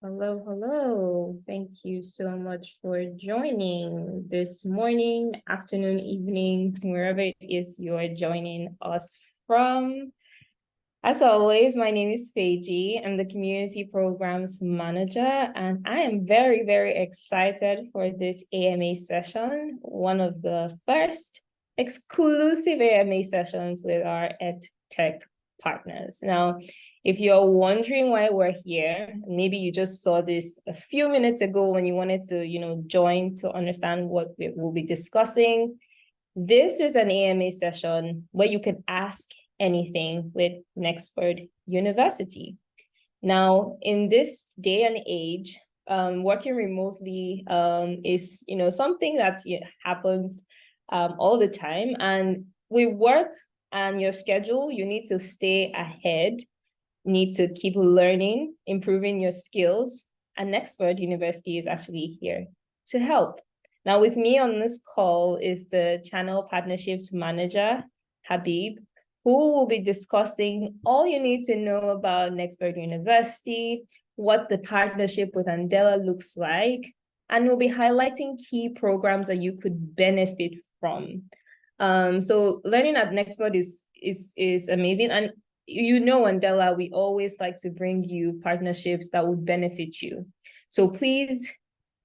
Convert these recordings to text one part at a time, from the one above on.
Hello, hello. Thank you so much for joining this morning, afternoon, evening, wherever it is you are joining us from. As always, my name is Feiji. I'm the Community Programs Manager, and I am very, very excited for this AMA session, one of the first exclusive AMA sessions with our EdTech partners. Now, if you're wondering why we're here, maybe you just saw this a few minutes ago when you wanted to, join to understand what we will be discussing. This is an AMA session where you can ask anything with Nexford University. Now, in this day and age, working remotely is something that happens all the time. And with work and your schedule, you need to stay ahead, need to keep learning, improving your skills. And Nexford University is actually here to help. Now, with me on this call is the Channel Partnerships Manager, Habib, who will be discussing all you need to know about Nexford University, what the partnership with Andela looks like, and we'll be highlighting key programs that you could benefit from. So learning at Nexford is amazing. And Andela, we always like to bring you partnerships that would benefit you. So please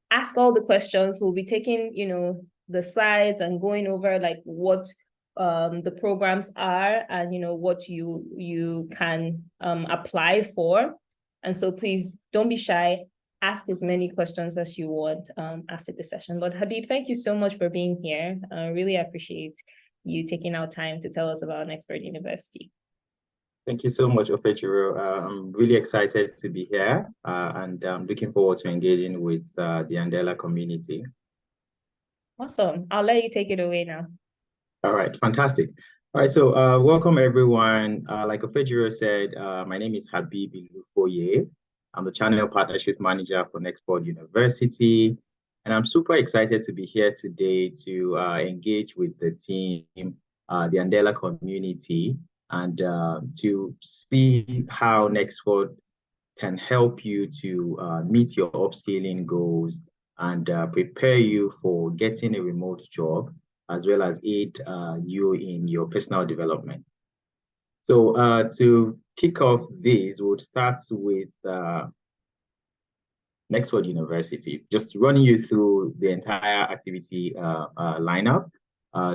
ask all the questions. We'll be taking, the slides and going over like what the programs are and, what you can apply for. And so please don't be shy. Ask as many questions as you want after the session. But Habib, thank you so much for being here. I really appreciate you taking out time to tell us about Nexford University. Thank you so much, Ofechiro. I'm really excited to be here and I'm looking forward to engaging with the Andela community. Awesome. I'll let you take it away now. All right, fantastic. All right, so welcome everyone. Like Ofechiro said, my name is Habib Ilufoye. I'm the Channel Partnerships Manager for Nexford University. And I'm super excited to be here today to engage with the team, the Andela community, and to see how Nexford can help you to meet your upskilling goals and prepare you for getting a remote job, as well as aid you in your personal development. So to kick off this, we'll start with Nexford University, just running you through the entire activity lineup.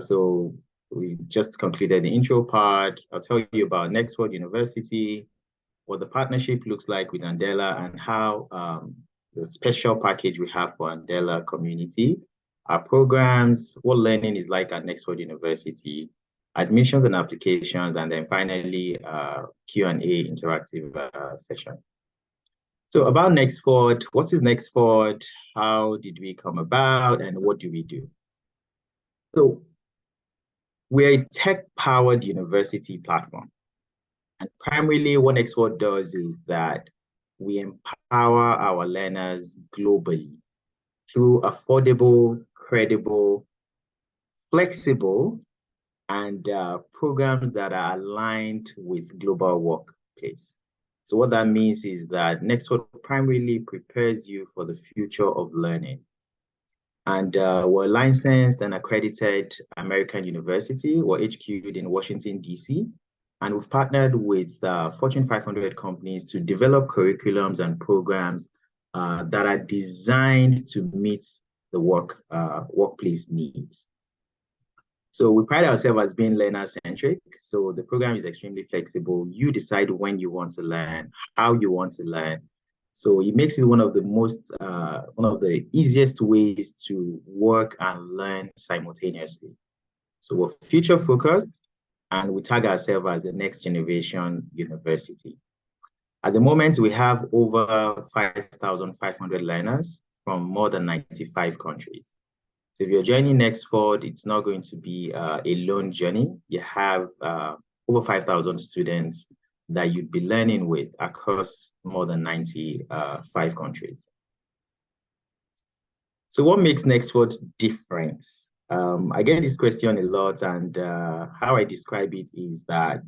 So we just concluded the intro part. I'll tell you about Nexford University, what the partnership looks like with Andela, and how the special package we have for Andela community, our programs, what learning is like at Nexford University, admissions and applications, and then finally Q&A interactive session. So about Nexford, what is Nexford? How did we come about and what do we do? So we're a tech-powered university platform. And primarily what Nexford does is that we empower our learners globally through affordable, credible, flexible, and programs that are aligned with global workplace. So what that means is that Nexford primarily prepares you for the future of learning. And we're licensed and accredited American University, we're HQ'd in Washington, DC. And we've partnered with Fortune 500 companies to develop curriculums and programs that are designed to meet the workplace needs. So we pride ourselves as being learner-centric. So the program is extremely flexible. You decide when you want to learn, how you want to learn. So it makes it one of the easiest ways to work and learn simultaneously. So we're future-focused, and we tag ourselves as a next generation university. At the moment, we have over 5,500 learners from more than 95 countries. So if you're joining Nexford, it's not going to be a lone journey. You have over 5,000 students that you'd be learning with across more than 95 countries. So what makes Nexford different? I get this question a lot, and how I describe it is that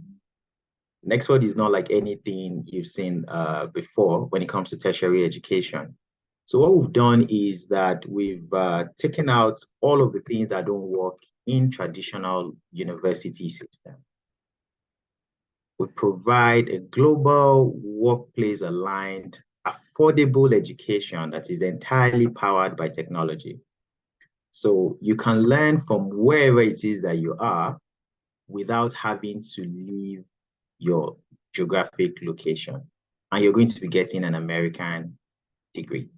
Nexford is not like anything you've seen before when it comes to tertiary education. So what we've done is that we've taken out all of the things that don't work in traditional university system. We provide a global, workplace-aligned, affordable education that is entirely powered by technology. So you can learn from wherever it is that you are without having to leave your geographic location. And you're going to be getting an American degree.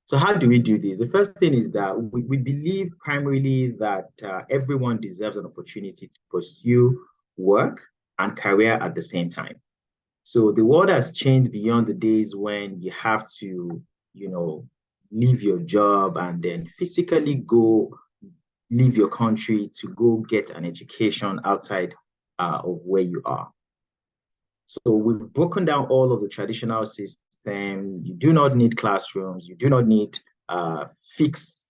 So how do we do this? The first thing is that we believe primarily that everyone deserves an opportunity to pursue work and career at the same time. So the world has changed beyond the days when you have to, leave your job and then physically go leave your country to go get an education outside of where you are. So we've broken down all of the traditional systems. You do not need classrooms. You do not need fixed,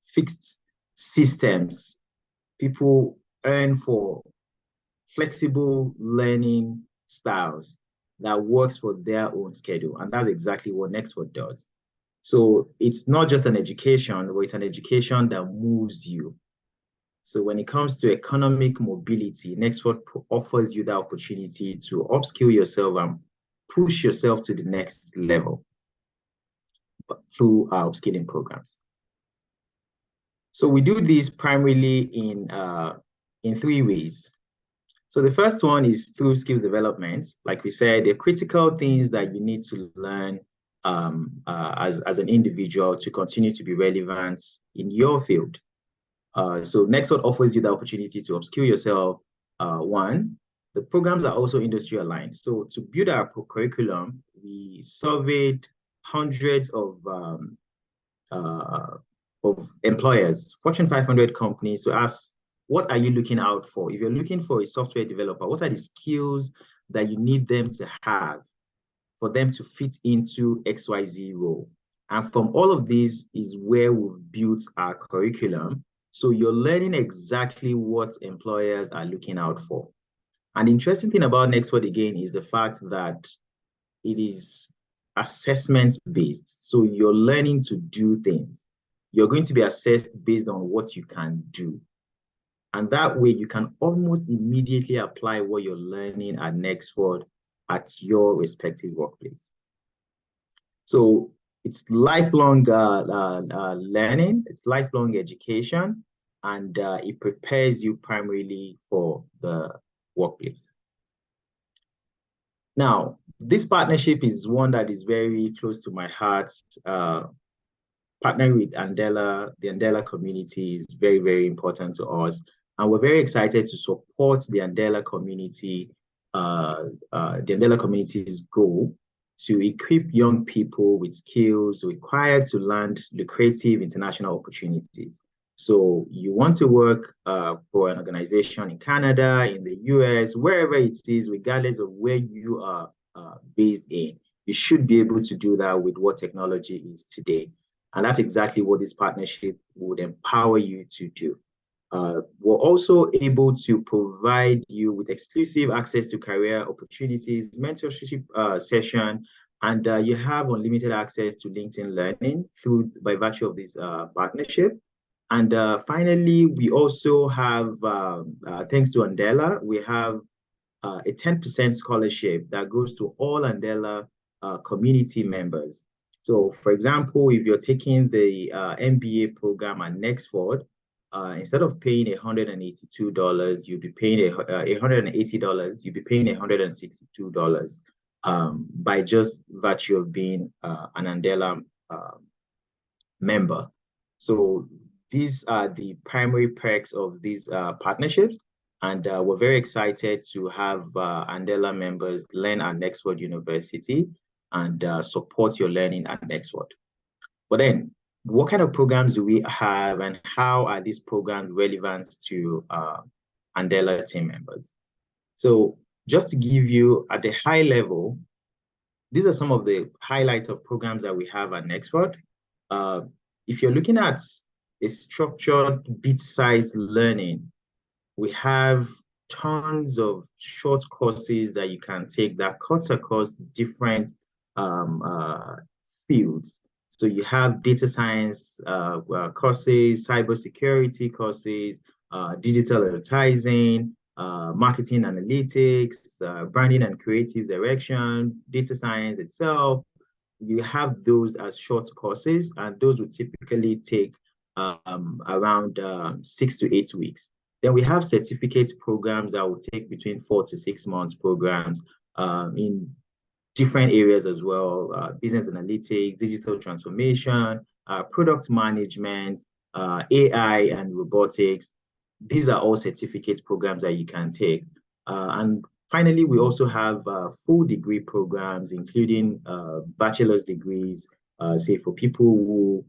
fixed systems. People earn for flexible learning styles that works for their own schedule. And that's exactly what Nexford does. So it's not just an education, but it's an education that moves you. So when it comes to economic mobility, Nexford offers you the opportunity to upskill yourself and push yourself to the next level through our upskilling programs. So we do this primarily in three ways. So the first one is through skills development. Like we said, the critical things that you need to learn as an individual to continue to be relevant in your field. So Nexford offers you the opportunity to upskill yourself. One, the programs are also industry aligned. So to build our curriculum, we surveyed hundreds of employers, Fortune 500 companies, to ask, what are you looking out for? If you're looking for a software developer, what are the skills that you need them to have for them to fit into XYZ role? And from all of these is where we've built our curriculum. So you're learning exactly what employers are looking out for. And the interesting thing about Nexford again is the fact that it is assessment-based. So you're learning to do things. You're going to be assessed based on what you can do. And that way you can almost immediately apply what you're learning at Nexford at your respective workplace. So it's lifelong learning, it's lifelong education, and it prepares you primarily for the workplace. Now, this partnership is one that is very close to my heart. Partnering with Andela, the Andela community is very, very important to us. And we're very excited to support the Andela community, the Andela community's goal to equip young people with skills required to land lucrative international opportunities. So you want to work for an organization in Canada, in the US, wherever it is, regardless of where you are based in, you should be able to do that with what technology is today. And that's exactly what this partnership would empower you to do. We're also able to provide you with exclusive access to career opportunities, mentorship session, and you have unlimited access to LinkedIn Learning by virtue of this partnership. And finally, we also have, thanks to Andela, we have a 10% scholarship that goes to all Andela community members. So for example, if you're taking the MBA program at Nexford, instead of paying $182, you'll be paying $180, you'll be paying $162 by just virtue of being an Andela member. So these are the primary perks of these partnerships. And we're very excited to have Andela members learn at Nexford University and support your learning at Nexford. But then, what kind of programs do we have and how are these programs relevant to Andela team members? So just to give you at the high level, these are some of the highlights of programs that we have at Nexford. If you're looking at a structured bit-sized learning, We have tons of short courses that you can take that cuts across different fields. So you have data science courses, cybersecurity courses, digital advertising, marketing analytics, branding and creative direction, data science itself. You have those as short courses, and those would typically take around 6 to 8 weeks. Then we have certificate programs that will take between 4 to 6 months programs in different areas as well, business analytics, digital transformation, product management, AI and robotics. These are all certificate programs that you can take. And finally, we also have full degree programs, including bachelor's degrees, say for people who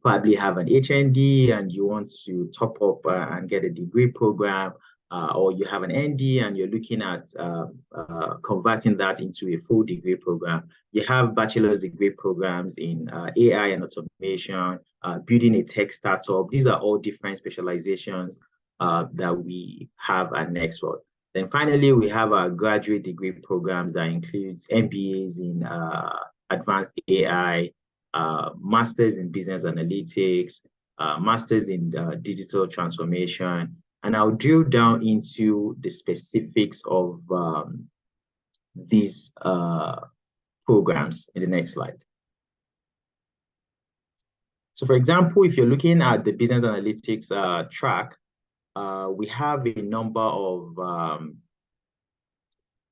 probably have an HND and you want to top up and get a degree program, or you have an ND and you're looking at converting that into a full degree program. You have bachelor's degree programs in AI and automation, building a tech startup. These are all different specializations that we have at Nexford. Then finally, we have our graduate degree programs that includes MBAs in advanced AI, masters in business analytics, masters in digital transformation. And I'll drill down into the specifics of these programs in the next slide. So for example, if you're looking at the business analytics track, we have a number of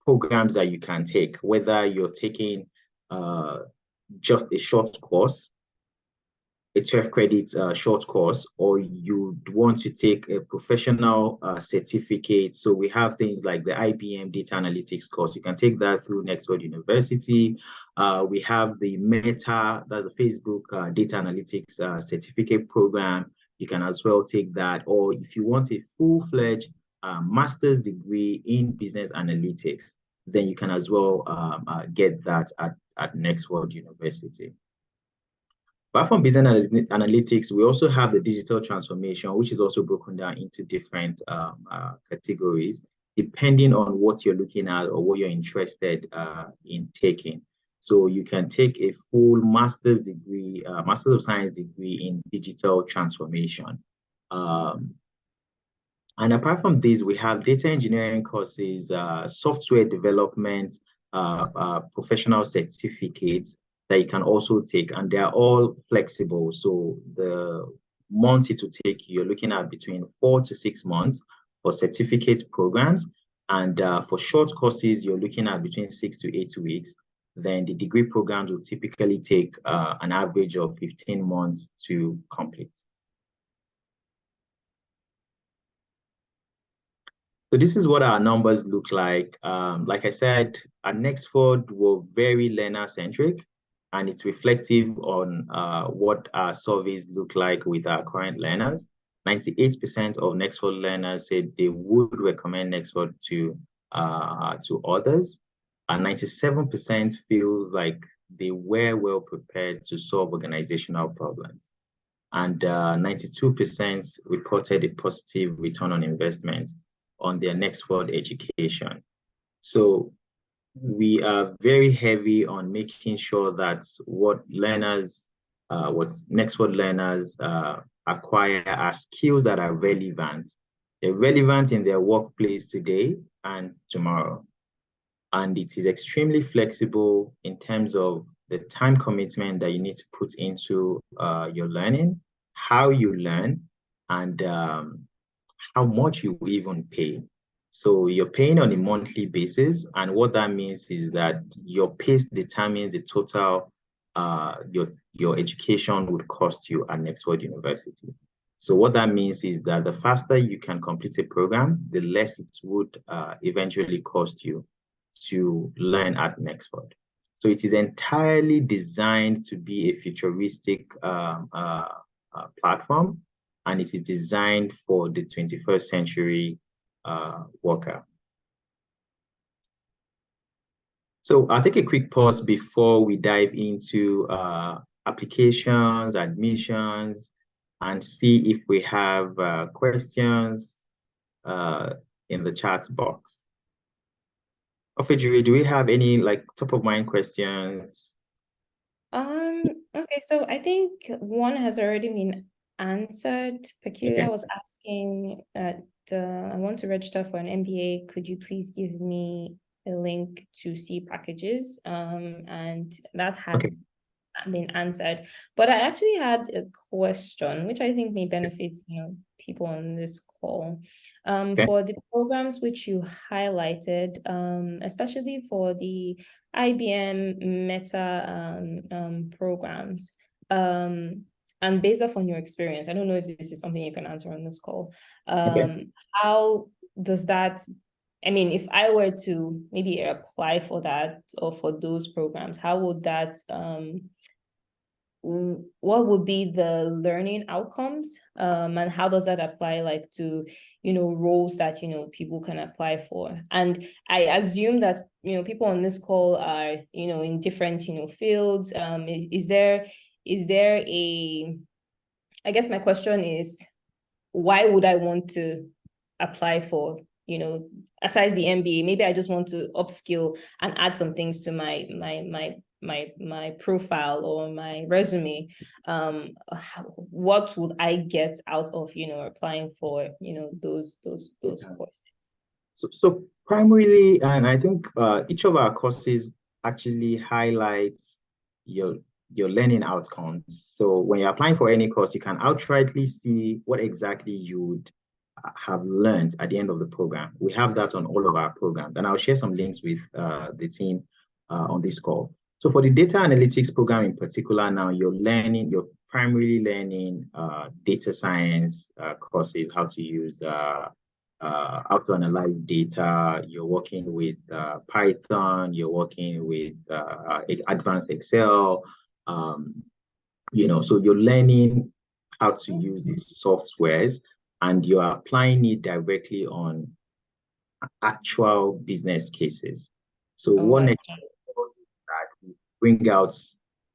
programs that you can take, whether you're taking just a short course, a 12 credit short course, or you want to take a professional certificate. So we have things like the IBM data analytics course. You can take that through Nexford University. We have the Meta, that's the Facebook data analytics certificate program. You can as well take that. Or if you want a full-fledged master's degree in business analytics, then you can as well get that at Nexford University. Apart from business analytics, we also have the digital transformation, which is also broken down into different categories, depending on what you're looking at or what you're interested in taking. So you can take a full master's degree, Master's of Science degree in digital transformation. And apart from these, we have data engineering courses, software development, professional certificates that you can also take, and they're all flexible. So the months it will take, you're looking at between 4 to 6 months for certificate programs. And for short courses, you're looking at between 6 to 8 weeks. Then the degree programs will typically take an average of 15 months to complete. So this is what our numbers look like. Like I said, at Nexford, we're very learner-centric, and it's reflective on what our surveys look like with our current learners. 98% of Nexford learners said they would recommend Nexford to others, and 97% feels like they were well prepared to solve organizational problems. And 92% reported a positive return on investment on their Nexford education. So we are very heavy on making sure that what Nexford learners acquire are skills that are relevant. They're relevant in their workplace today and tomorrow. And it is extremely flexible in terms of the time commitment that you need to put into your learning, how you learn, and how much you even pay. So you're paying on a monthly basis, and what that means is that your pace determines the total your education would cost you at Nexford University. So what that means is that the faster you can complete a program, the less it would eventually cost you to learn at Nexford. So it is entirely designed to be a futuristic platform, and it is designed for the 21st century worker. So I'll take a quick pause before we dive into applications, admissions, and see if we have questions in the chat box. Ofejiri, do we have any like top of mind questions? Okay, so I think one has already been answered. Peculiar Okay. was asking that I want to register for an MBA. Could you please give me a link to see packages? And that has Okay. been answered. But I actually had a question, which I think may benefit, people on this call. Okay. For the programs which you highlighted, especially for the IBM Meta programs, and based off on your experience, I don't know if this is something you can answer on this call. Okay. How does that, I mean, if I were to maybe apply for that or for those programs, how would that what would be the learning outcomes, and how does that apply like to roles that people can apply for? And I assume that people on this call are in different fields. Is there a, I guess my question is, why would I want to apply for, aside the MBA? Maybe I just want to upskill and add some things to my profile or my resume. What would I get out of applying for those courses? So primarily, and I think each of our courses actually highlights your learning outcomes. So when you're applying for any course, you can outrightly see what exactly you would have learned at the end of the program. We have that on all of our programs, and I'll share some links with the team on this call. So for the data analytics program in particular, now you're primarily learning data science courses, how to use how to analyze data. You're working with Python. You're working with advanced Excel. So you're learning how to use these softwares, and you're applying it directly on actual business cases. So one example is that we bring out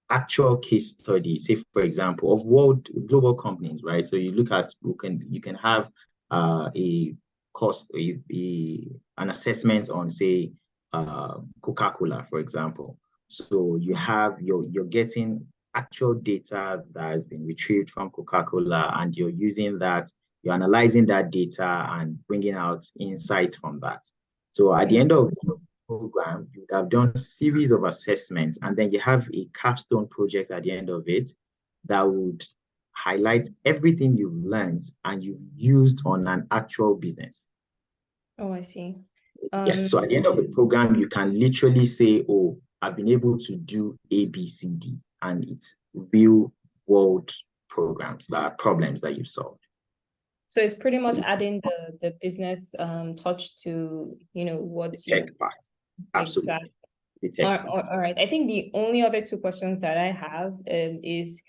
actual case studies, say for example, of global companies, right? So you look at, you can have a cost, an assessment on, say, Coca-Cola, for example. So you're getting actual data that has been retrieved from Coca-Cola, and you're using that, you're analyzing that data and bringing out insights from that. So at the end of the program, you have done a series of assessments, and then you have a capstone project at the end of it that would highlight everything you've learned and you've used on an actual business. Oh, I see. Yes, so at the end of the program, you can literally say, oh, I've been able to do A, B, C, D, and it's real world problems that you've solved. So it's pretty much adding the business touch to what the tech part. Absolutely. Exactly. The tech all right. I think the only other two questions that I have is,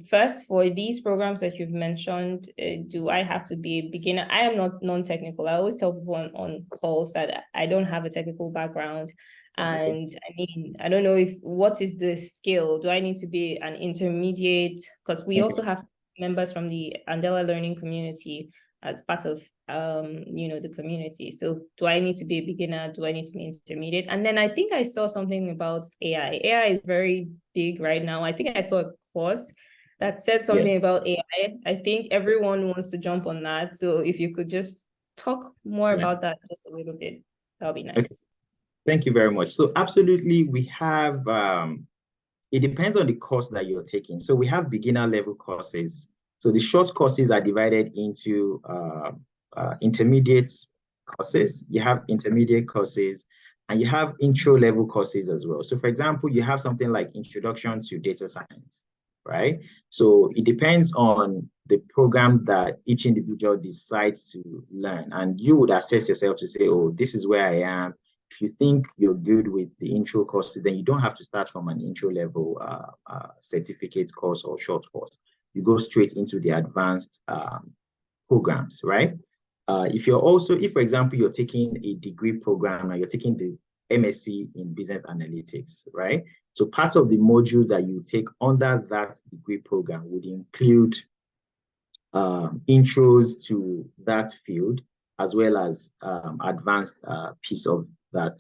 first, for these programs that you've mentioned, do I have to be a beginner? I am not non-technical. I always tell people on calls that I don't have a technical background. And I mean, I don't know what is the skill? Do I need to be an intermediate? Because we also have members from the Andela Learning Community as part of the community. So do I need to be a beginner? Do I need to be intermediate? And then I think I saw something about AI. AI is very big right now. I think I saw a course that said something about AI. I think everyone wants to jump on that. So if you could just talk more about that just a little bit, that would be nice. Okay. Thank you very much. So absolutely, we have, it depends on the course that you're taking. So we have beginner level courses. So the short courses are divided into intermediate courses. You have intermediate courses, and you have intro level courses as well. So for example, you have something like Introduction to Data Science, right? So it depends on the program that each individual decides to learn, and you would assess yourself to say, oh, this is where I am. If you think you're good with the intro courses, then you don't have to start from an intro level certificate course or short course. You go straight into the advanced programs, right? If for example, you're taking a degree program and you're taking the MSc in business analytics, right? So part of the modules that you take under that degree program would include intros to that field, as well as advanced piece of that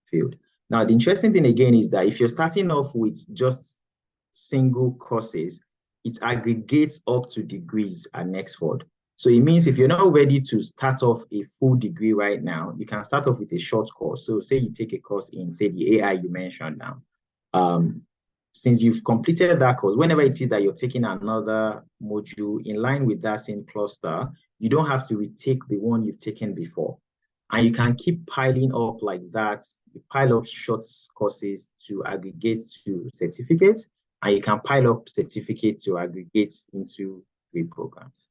field. Now, the interesting thing again is that if you're starting off with just single courses, it aggregates up to degrees at Nexford. So it means if you're not ready to start off a full degree right now, you can start off with a short course. So say you take a course in, say, the AI you mentioned now. Since you've completed that course, whenever it is that you're taking another module in line with that same cluster, you don't have to retake the one you've taken before. And you can keep piling up like that. You pile up short courses to aggregate to certificates, and you can pile up certificates to aggregate into degree programs.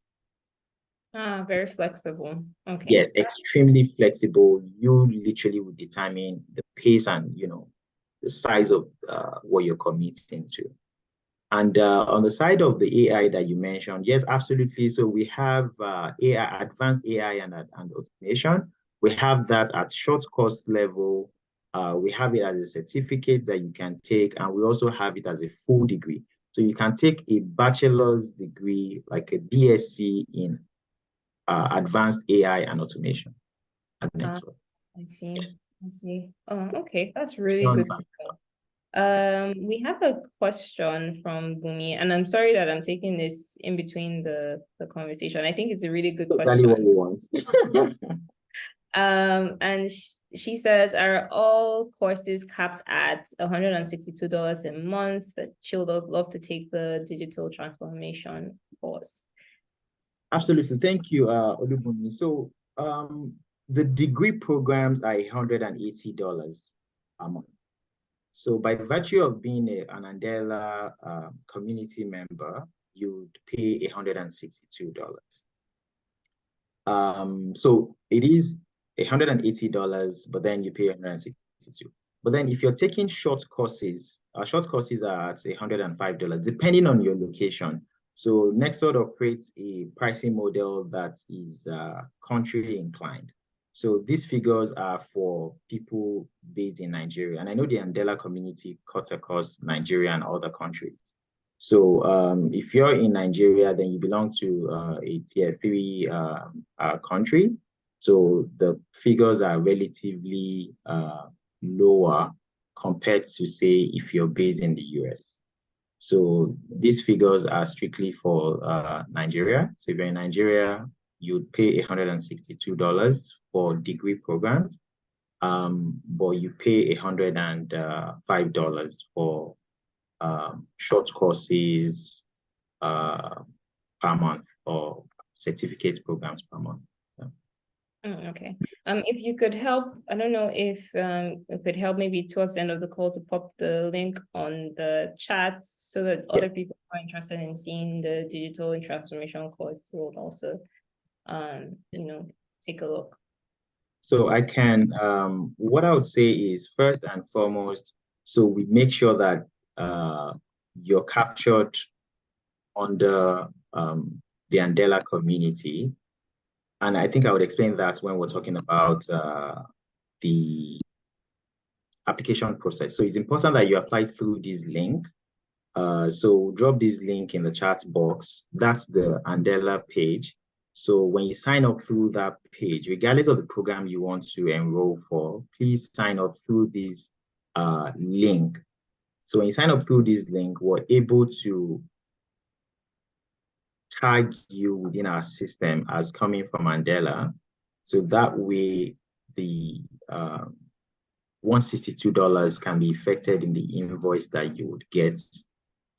Ah, very flexible. Okay. Yes, extremely flexible. You literally will determine the pace and, the size of what you're committing to. And on the side of the AI that you mentioned, yes, absolutely. So we have AI, advanced AI and automation. We have that at short course level. We have it as a certificate that you can take, and we also have it as a full degree. So you can take a bachelor's degree, like a BSc in advanced AI and automation at Nexford. I see. I see. Oh, okay. That's really good to know. We have a question from Bumi, and I'm sorry that I'm taking this in between the conversation. I think it's a really good question. Exactly what we want. And she says, are all courses capped at $162 a month? That she would love to take the digital transformation course. Absolutely. Thank you, Olubunmi. So the degree programs are $180 a month. So by virtue of being an Andela community member, you would pay $162. So it is $180, but then you pay $162. But then if you're taking short courses are at $105, depending on your location. So Nexford operates a pricing model that is country inclined. So these figures are for people based in Nigeria. And I know the Andela community cuts across Nigeria and other countries. So if you're in Nigeria, then you belong to a tier 3 country. So the figures are relatively lower compared to, say, if you're based in the US. So these figures are strictly for Nigeria. So if you're in Nigeria, you'd pay $162 for degree programs, but you pay $105 for short courses per month or certificate programs per month. Okay. If you could help, I don't know if it could help maybe towards the end of the call to pop the link on the chat so that other people who are interested in seeing the digital and transformation course will also, take a look. So I can, what I would say is first and foremost, so we make sure that you're captured under the Andela community. And I think I would explain that when we're talking about the application process. So it's important that you apply through this link. So drop this link in the chat box. That's the Andela page. So when you sign up through that page, regardless of the program you want to enroll for, please sign up through this link. So when you sign up through this link, we're able to tag you within our system as coming from Andela. So that way the $162 can be effected in the invoice that you would get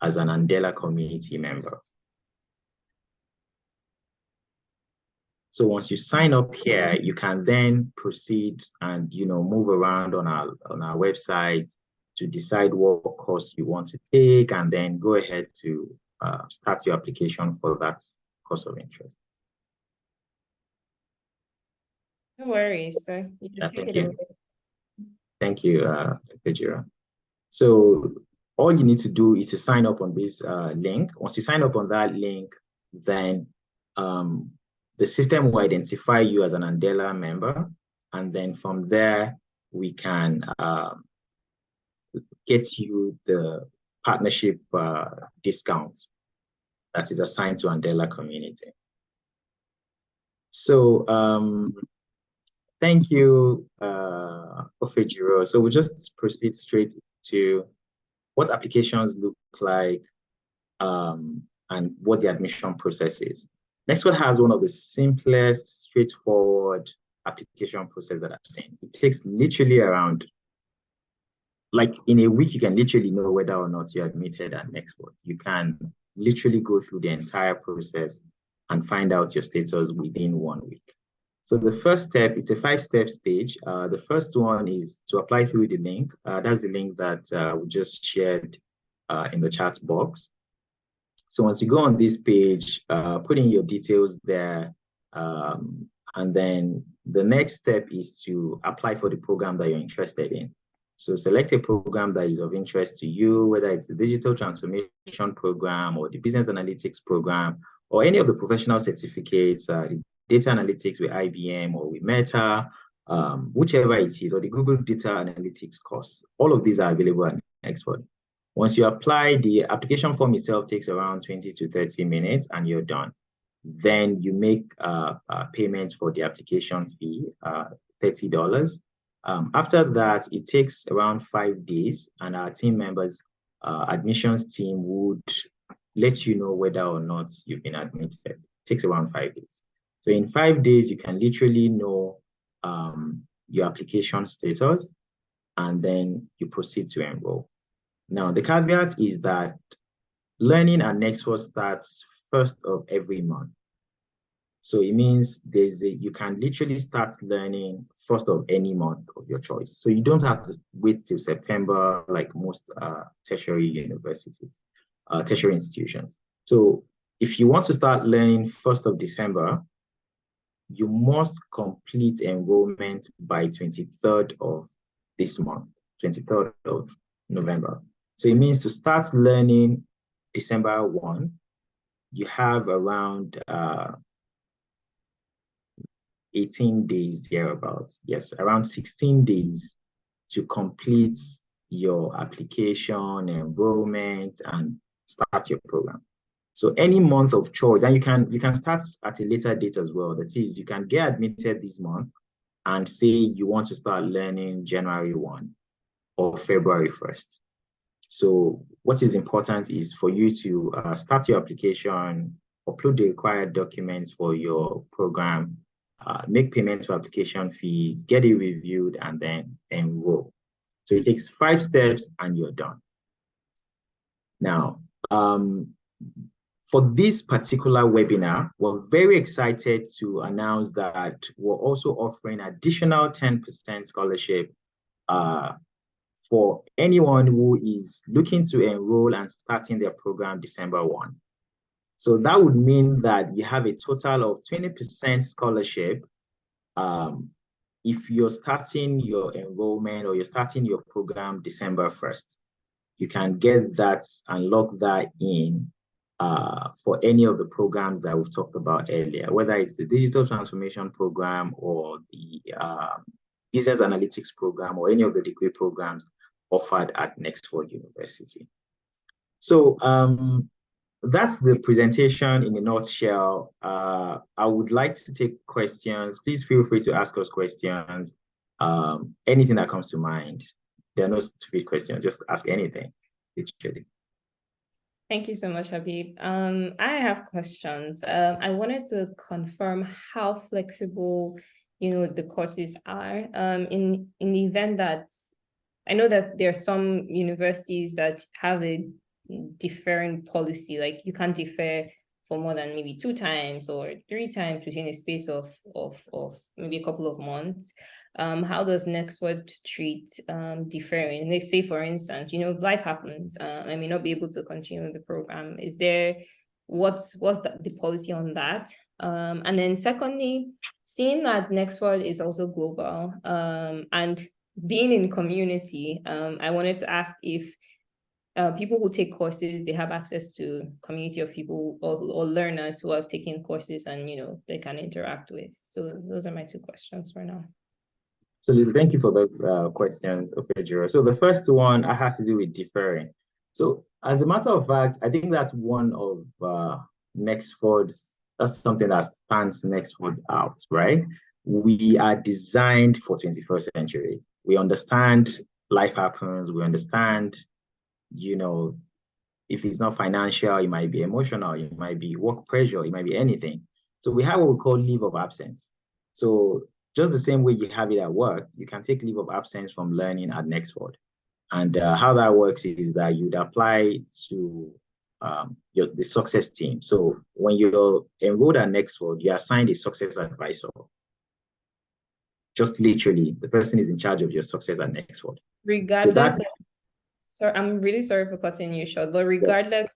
as an Andela community member. So once you sign up here, you can then proceed and move around on our website to decide what course you want to take, and then go ahead to start your application for that course of interest. No worries. So you can take it away. Thank you, Pejira. So all you need to do is to sign up on this link. Once you sign up on that link, then the system will identify you as an Andela member. And then from there, we can get you the partnership discount that is assigned to Andela community. So thank you, Ofejiro. So we'll just proceed straight to what applications look like and what the admission process is. Nexford has one of the simplest, straightforward application process that I've seen. It takes literally around, like in a week, you can literally know whether or not you're admitted at Nexford. You can literally go through the entire process and find out your status within 1 week. So the first step, it's a 5-step stage. The first one is to apply through the link. That's the link that we just shared in the chat box. So once you go on this page, put in your details there, and then the next step is to apply for the program that you're interested in. So select a program that is of interest to you, whether it's the digital transformation program or the business analytics program, or any of the professional certificates, data analytics with IBM or with Meta, whichever it is, or the Google Data Analytics course. All of these are available at Nexford. Once you apply, the application form itself takes around 20 to 30 minutes and you're done. Then you make payments for the application fee, $30. After that, it takes around 5 days, and our team members, admissions team would let you know whether or not you've been admitted. It takes around 5 days. So in 5 days, you can literally know your application status, and then you proceed to enroll. Now, the caveat is that learning at Nexford starts first of every month. So it means you can literally start learning first of any month of your choice. So you don't have to wait till September like most tertiary universities, tertiary institutions. So if you want to start learning 1st of December, you must complete enrollment by 23rd of this month, 23rd of November. So it means to start learning December 1, you have around 18 days thereabouts. Yes, around 16 days to complete your application, enrollment, and start your program. So any month of choice, and you can start at a later date as well. That is, you can get admitted this month and say you want to start learning January 1 or February 1st. So what is important is for you to start your application, upload the required documents for your program, make payment to application fees, get it reviewed, and then enroll. So it takes 5 steps and you're done. Now, for this particular webinar, we're very excited to announce that we're also offering additional 10% scholarship for anyone who is looking to enroll and starting their program December 1. So that would mean that you have a total of 20% scholarship if you're starting your enrollment or you're starting your program December 1st. You can get that and lock that in for any of the programs that we've talked about earlier, whether it's the digital transformation program or the business analytics program or any of the degree programs offered at Nexford University. So that's the presentation in a nutshell. I would like to take questions. Please feel free to ask us questions. Anything that comes to mind. There are no stupid questions, just ask anything, literally. Thank you so much, Habib. I have questions. I wanted to confirm how flexible, the courses are. In the event that I know that there are some universities that have a different policy, like you can't defer for more than maybe 2 times or 3 times within a space of maybe a couple of months. How does Nexford treat deferring? Let's say, for instance, life happens. I may not be able to continue the program. Is there what's the policy on that? And then secondly, seeing that Nexford is also global, and being in community, I wanted to ask if people who take courses, they have access to community of people or learners who have taken courses and, they can interact with. So those are my 2 questions for now. Absolutely. Thank you for the questions, Ofejiro. So the first one has to do with deferring. So as a matter of fact, I think that's one of Nexford's That's something that stands Nexford out, right? We are designed for 21st century. We understand life happens. We understand, you know, if it's not financial, it might be emotional, it might be work pressure, it might be anything. So we have what we call leave of absence. So just the same way you have it at work, you can take leave of absence from learning at Nexford. And how that works is that you'd apply to the success team. So when you're enrolled at Nexford, you're assigned a success advisor. Just literally, the person is in charge of your success at Nexford. So Regardless that's, sorry, I'm really sorry for cutting you short, but yes, regardless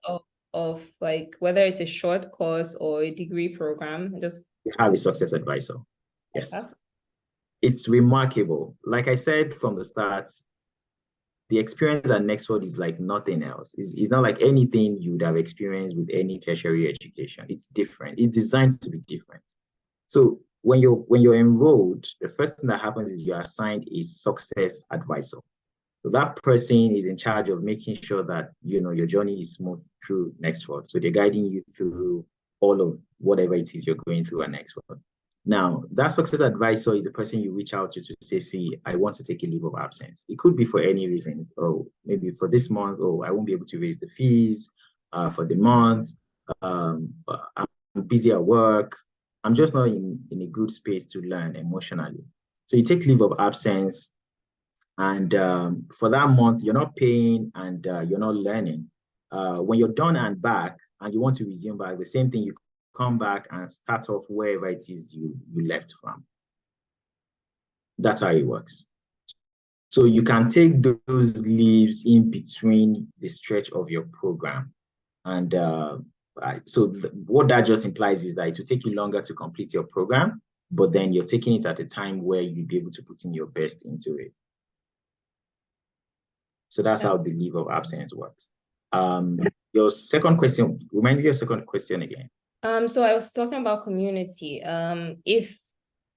of like whether it's a short course or a degree program, just you have a success advisor. Yes. fantastic. It's remarkable. Like I said from the start, the experience at Nexford is like nothing else. It's not like anything you would have experienced with any tertiary education. It's different. It's designed to be different. So when you're enrolled, the first thing that happens is you're assigned a success advisor. So that person is in charge of making sure that your journey is smooth through Nextford. So they're guiding you through all of whatever it is you're going through at Nextford. Now, that success advisor is the person you reach out to say, see, I want to take a leave of absence. It could be for any reasons. Oh, maybe for this month, oh, I won't be able to raise the fees for the month. I'm busy at work. I'm just not in a good space to learn emotionally. So you take leave of absence, and for that month, you're not paying and you're not learning. When you're done and back and you want to resume back, the same thing, you come back and start off wherever it is you left from. That's how it works. So you can take those leaves in between the stretch of your program. And so what that just implies is that it will take you longer to complete your program, but then you're taking it at a time where you'll be able to put in your best into it. So that's how the leave of absence works. Your second question, remind me your second question again. So I was talking about community. If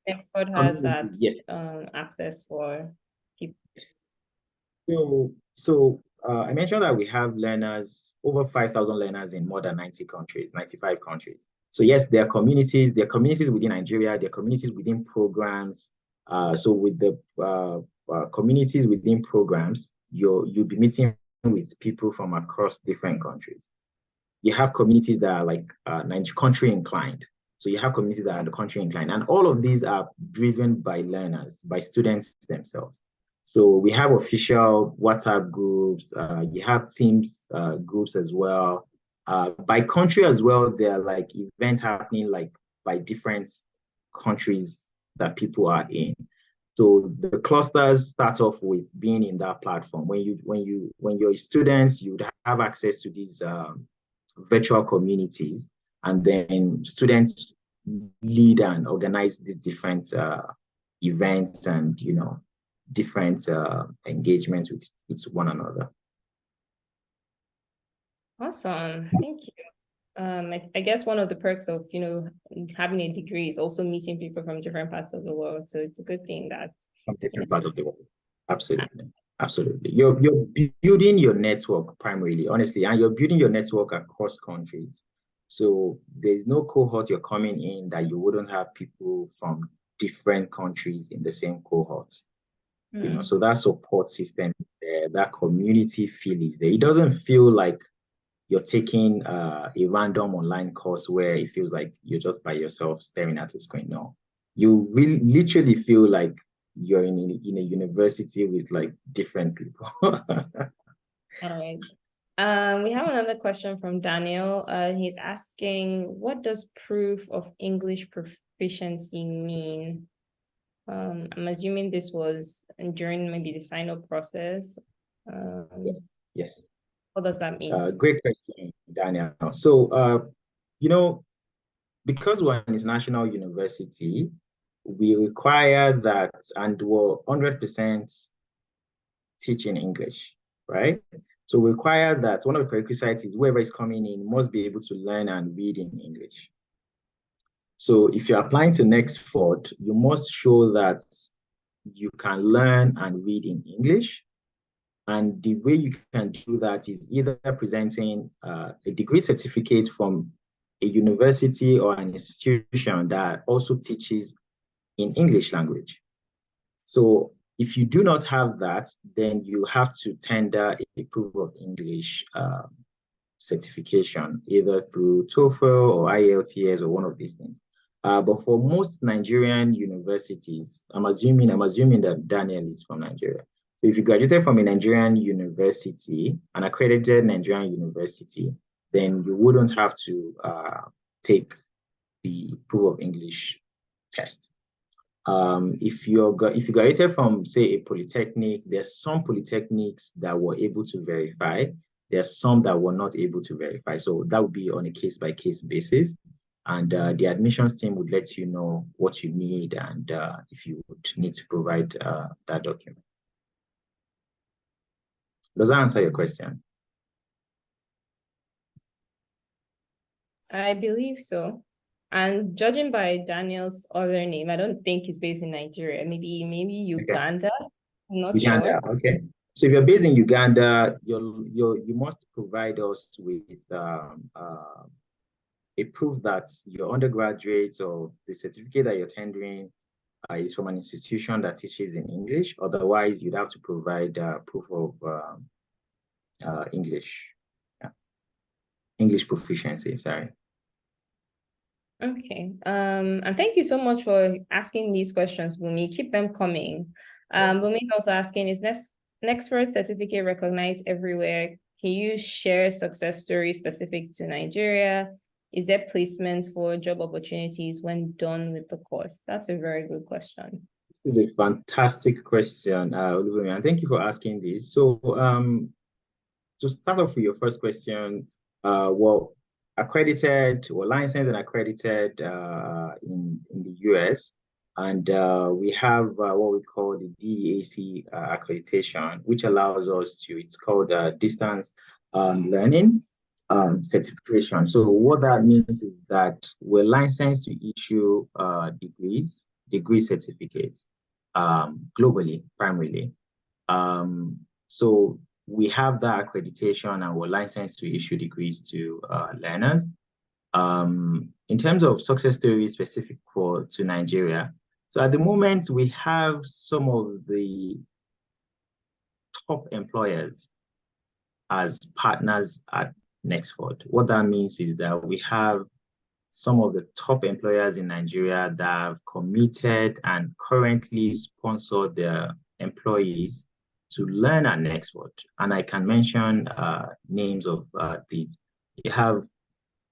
Nexford has Community, that yes. access for people. Yes. So I mentioned that we have learners, over 5,000 learners in more than 90 countries, 95 countries. So yes, there are communities within Nigeria, there are communities within programs. So with the communities within programs, you'll be meeting with people from across different countries. You have communities that are like country inclined. So you have communities that are the country inclined, and all of these are driven by learners, by students themselves. So we have official WhatsApp groups. You have Teams groups as well. By country as well, there are like events happening like by different countries that people are in. So the clusters start off with being in that platform. When you're students, you would have access to these virtual communities, and then students lead and organize these different events and different engagements with one another. Awesome, thank you. I guess one of the perks of having a degree is also meeting people from different parts of the world. So it's a good thing that From different parts of the world. Absolutely. Absolutely. You're building your network primarily, honestly, and you're building your network across countries. So there's no cohort you're coming in that you wouldn't have people from different countries in the same cohort. So that support system there, that community feel is there. It doesn't feel like you're taking a random online course where it feels like you're just by yourself staring at a screen. No, you really literally feel like you're in a university with like different people. All right. We have another question from Daniel. He's asking, what does proof of English proficiency mean? I'm assuming this was during maybe the sign-up process. Yes. What does that mean? Great question, Daniel. So, because we're an international university, we require that, and we're 100% teaching English, right? So we require that one of the prerequisites is whoever is coming in must be able to learn and read in English. So if you're applying to Nexford, you must show that you can learn and read in English. And the way you can do that is either presenting a degree certificate from a university or an institution that also teaches in English language. So if you do not have that, then you have to tender a proof of English certification, either through TOEFL or IELTS or one of these things. But for most Nigerian universities, I'm assuming that Daniel is from Nigeria. So if you graduated from a Nigerian university, an accredited Nigerian university, then you wouldn't have to take the proof of English test. If you graduated from, say, a polytechnic, there's some polytechnics that were able to verify. There's some that were not able to verify. So that would be on a case-by-case basis. And the admissions team would let you know what you need and if you would need to provide that document. Does that answer your question? I believe so. And judging by Daniel's other name, I don't think he's based in Nigeria. Maybe Uganda. Okay. I'm not Uganda, sure. okay. So if you're based in Uganda, you must provide us with a proof that your undergraduate or the certificate that you're tendering is from an institution that teaches in English. Otherwise, you'd have to provide proof of English, English proficiency, sorry. Okay. And thank you so much for asking these questions, Bumi. Keep them coming. Bumi is also asking, is Nexford certificate recognized everywhere? Can you share success stories specific to Nigeria? Is there placement for job opportunities when done with the course? That's a very good question. This is a fantastic question, Oluvemi, and thank you for asking this. So, to start off with your first question, well, accredited or licensed and accredited in the US, and we have what we call the DEAC accreditation, which allows us to, it's called distance learning certification. So what that means is that we're licensed to issue degree certificates globally, primarily. So we have that accreditation and we're licensed to issue degrees to learners. In terms of success stories specific to Nigeria, so at the moment we have some of the top employers as partners at Nexford. What that means is that we have some of the top employers in Nigeria that have committed and currently sponsor their employees to learn at Nexford. And I can mention names of these. You have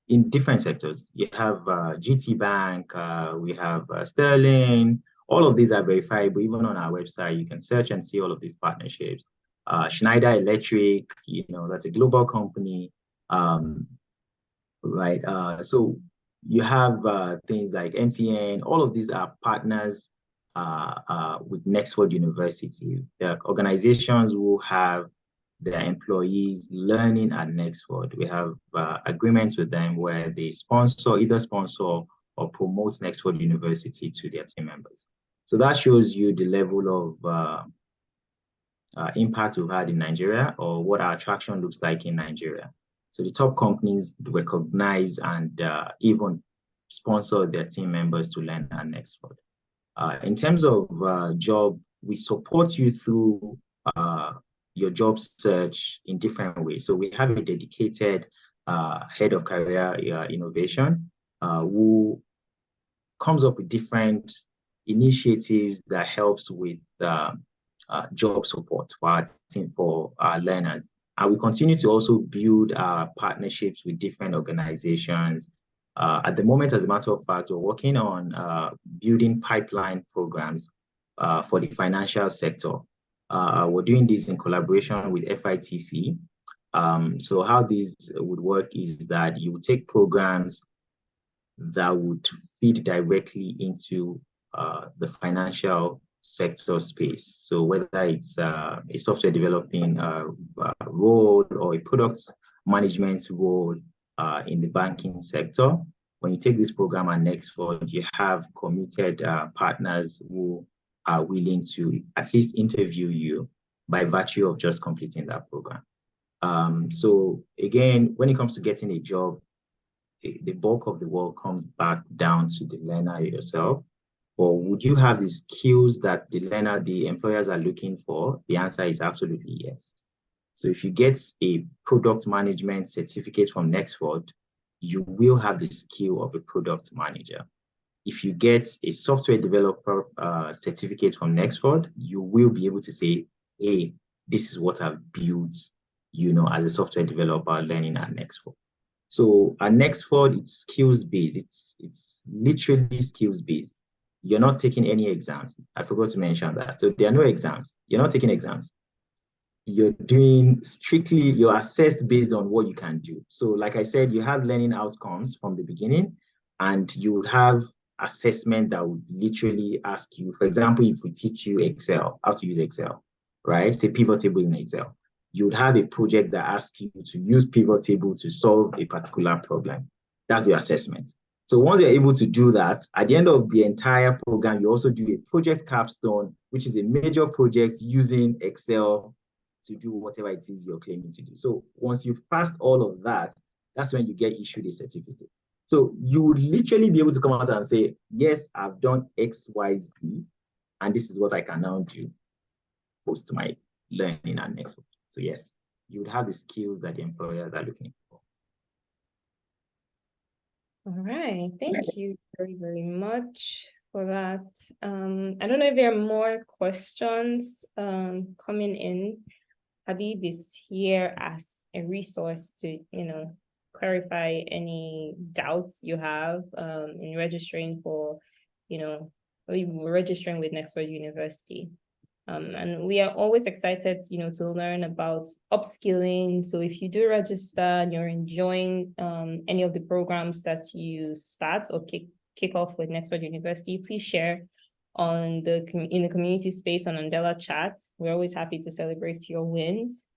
in different sectors. You have GT Bank, we have Sterling. All of these are verifiable. Even on our website, you can search and see all of these partnerships. Schneider Electric, that's a global company, right? So you have things like MTN. All of these are partners with Nexford University. There are organizations who have their employees learning at Nexford. We have agreements with them where they either sponsor or promote Nexford University to their team members. So that shows you the level of impact we've had in Nigeria, or what our attraction looks like in Nigeria. So the top companies recognize and even sponsor their team members to learn at Nexford. In terms of job, we support you through your job search in different ways. So we have a dedicated head of career innovation who comes up with different initiatives that helps with job support for our learners. And we continue to also build our partnerships with different organizations. At the moment, as a matter of fact, we're working on building pipeline programs for the financial sector. We're doing this in collaboration with FITC. So how this would work is that you would take programs that would feed directly into the financial sector space. So whether it's a software developing role or a product management role in the banking sector, when you take this program at Nexford, you have committed partners who are willing to at least interview you by virtue of just completing that program. So again, when it comes to getting a job, the bulk of the work comes back down to the learner yourself? Or would you have the skills that the employers are looking for? The answer is absolutely yes. So if you get a product management certificate from Nexford, you will have the skill of a product manager. If you get a software developer certificate from Nexford, you will be able to say, hey, this is what I've built, as a software developer learning at Nexford. So at Nexford, it's skills-based. It's literally skills-based. You're not taking any exams. I forgot to mention that. So there are no exams. You're not taking exams. You're assessed based on what you can do. So like I said, you have learning outcomes from the beginning, and you would have assessment that would literally ask you, for example, if we teach you Excel, how to use Excel, right? Say pivot table in Excel. You would have a project that asks you to use pivot table to solve a particular problem. That's your assessment. So once you're able to do that, at the end of the entire program, you also do a project capstone, which is a major project using Excel to do whatever it is you're claiming to do. So once you've passed all of that, that's when you get issued a certificate. So you would literally be able to come out and say, yes, I've done X, Y, Z, and this is what I can now do post my learning at Nexford. So yes, you would have the skills that the employers are looking for. All right, thank you very, very much for that. I don't know if there are more questions coming in. Habib is here as a resource to, clarify any doubts you have in registering for, registering with Nexford University. And we are always excited, to learn about upskilling. So if you do register and you're enjoying any of the programs that you start or kick off with Nexford University, please share in the community space on Andela chat. We're always happy to celebrate your wins.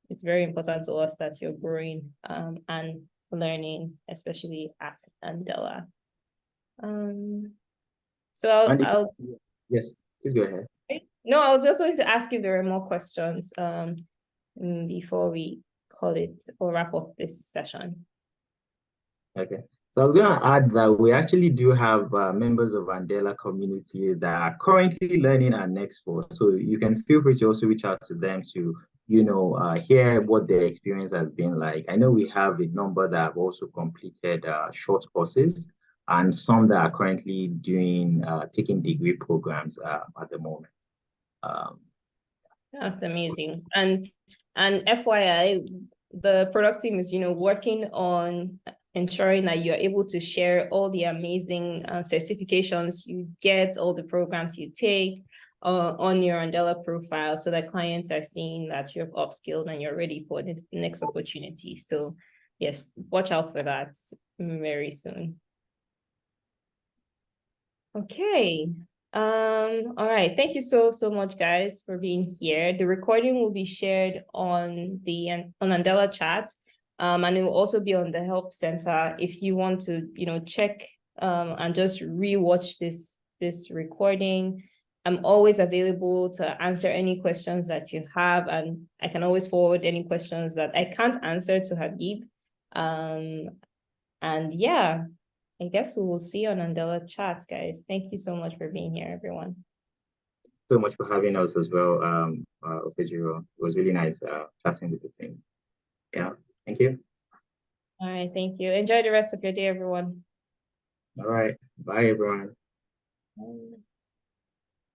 It's very important to us that you're growing and learning, especially at Andela. Yes, please go ahead. No, I was just going to ask if there are more questions before we call it or wrap up this session. Okay. So I was going to add that we actually do have members of Andela Community that are currently learning at Nexford. So you can feel free to also reach out to them to, hear what their experience has been like. I know we have a number that have also completed short courses, and some that are currently taking degree programs at the moment. That's amazing. And FYI, the product team is, working on ensuring that you're able to share all the amazing certifications you get, all the programs you take on your Andela profile, so that clients are seeing that you've upskilled and you're ready for the next opportunity. So yes, watch out for that very soon. Okay. All right. Thank you so much, guys, for being here. The recording will be shared on Andela chat. And it will also be on the Help Center if you want to, check and just rewatch this recording. I'm always available to answer any questions that you have, and I can always forward any questions that I can't answer to Habib. And yeah, I guess we will see you on Andela chat, guys. Thank you so much for being here, everyone. So much for having us as well, Ofejiro. It was really nice chatting with the team. Yeah, thank you. All right, thank you. Enjoy the rest of your day, everyone. All right, bye, everyone. Bye.